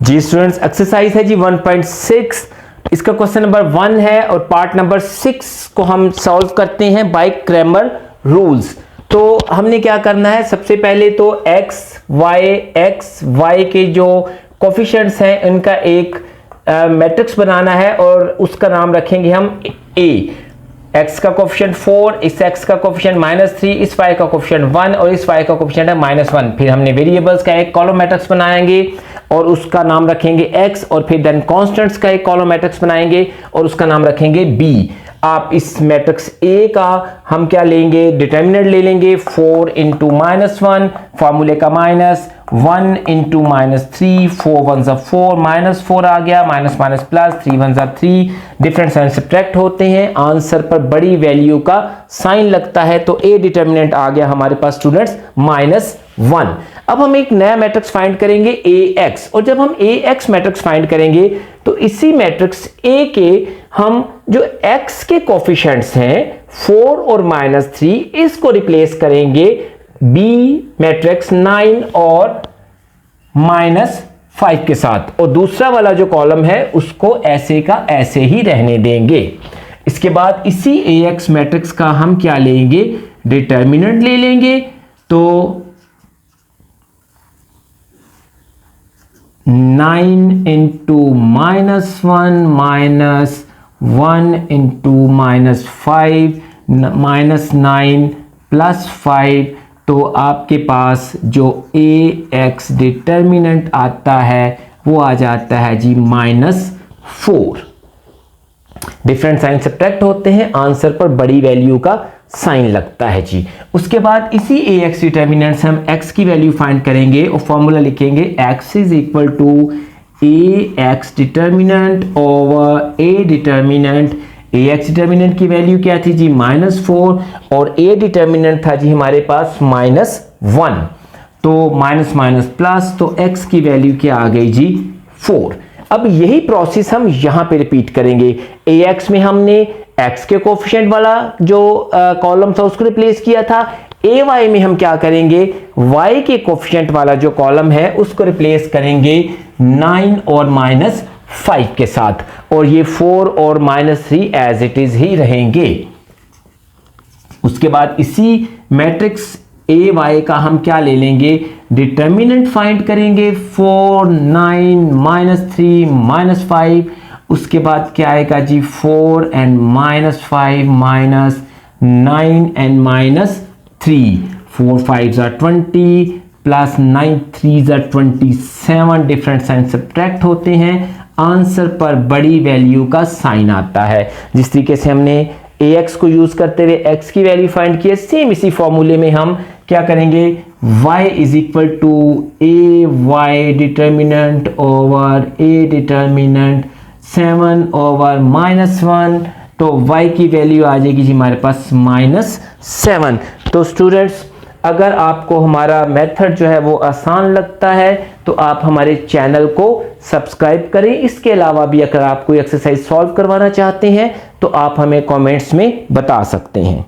जी students, exercise है जी 1.6। इसका question number 1 है और पार्ट नंबर 6 को हम सॉल्व करते हैं बाय क्रैमर रूल्स। तो हमने क्या करना है, सबसे पहले तो एक्स वाई के जो कोफिशिएंट्स हैं उनका एक मैट्रिक्स बनाना है और उसका नाम रखेंगे हम ए। x का कोफिशिएंट 4, इस x का कोफिशिएंट -3, इस y का कोफिशिएंट 1 और इस y का कोफिशिएंट है -1। फिर हमने वेरिएबल्स का एक कॉलम मैट्रिक्स बनाएंगे और उसका नाम रखेंगे x और फिर देन कांस्टेंट्स का एक कॉलम मैट्रिक्स बनाएंगे और उसका नाम रखेंगे b। आप इस मैट्रिक्स A का हम क्या लेंगे, डिटर्मिनेंट ले लेंगे 4 इंटू -1, फार्मूले का -1 इंटू -3, 4 1 4, -4 आ गया, minus minus plus, 3 1 3, different sign subtract होते हैं, आंसर पर बड़ी वैल्यू का साइन लगता है तो A डिटर्मिनेंट आ गया हमारे पास स्टूडेंट्स -1। अब हम एक नया मैट्रिक्स फाइंड करेंगे AX, और जब हम AX मैट्रिक्स फाइंड करेंगे तो इसी मैट्रिक्स A के हम जो X के कोफिशिएंट्स हैं 4 और -3, इसको रिप्लेस करेंगे B मैट्रिक्स 9 और -5 के साथ, और दूसरा वाला जो कॉलम है उसको ऐसे का ऐसे ही रहने देंगे। इसके बाद इसी AX मैट्रिक्स का हम क्या लेंगे, डिटर्मिनेंट ले लेंगे। तो 9 इंटू -1 -1 इंटू -5 -9 प्लस 5, तो आपके पास जो AX डिटर्मिनेंट आता है वो आ जाता है जी -4। डिफरेंट साइन सब्ट्रैक्ट होते हैं, आंसर पर बड़ी वैल्यू का साइन लगता है जी। उसके बाद इसी AX डिटर्मिनेंट से हम x की वैल्यू फाइंड करेंगे और फॉर्मूला लिखेंगे x is equal to AX determinant over A determinant. AX determinant की वैल्यू क्या थी जी -4 और A डिटर्मिनेंट था जी हमारे पास -1, तो माइनस माइनस प्लस, तो x की वैल्यू क्या आ गई जी 4। अब यही प्रोसेस हम यहां पे रिपीट करेंगे। AX में हमने x के कोफिशिएंट वाला जो कॉलम था उसको रिप्लेस किया था, AY में हम क्या करेंगे, y के कोफिशिएंट वाला जो कॉलम है उसको रिप्लेस करेंगे 9 और -5 के साथ, और ये 4 और -3 एज इट इज ही रहेंगे। उसके बाद इसी मैट्रिक्स AY का हम क्या ले लेंगे, डिटर्मिनेंट फाइंड करेंगे 4 9 -3 -5। उसके बाद क्या आएगा जी 4 and -5 -9 and -3, 4 5 are 20 plus 9 3 are 27। Different sign subtract होते हैं, आंसर पर बड़ी वैल्यू का साइन आता है। जिस तरीके से हमने AX को यूज करते हुए x की वैल्यू फाइंड की है, सेम इसी फॉर्मूले में हम क्या करेंगे, y is equal to AY determinant over A determinant 7 over -1, तो y की वैल्यू आ जाएगी जी हमारे पास -7। तो स्टूडेंट्स, अगर आपको हमारा मेथड जो है वो आसान लगता है तो आप हमारे चैनल को सब्सक्राइब करें। इसके अलावा भी अगर आप कोई एक्सरसाइज सॉल्व करवाना चाहते हैं तो आप हमें कमेंट्स में बता सकते हैं।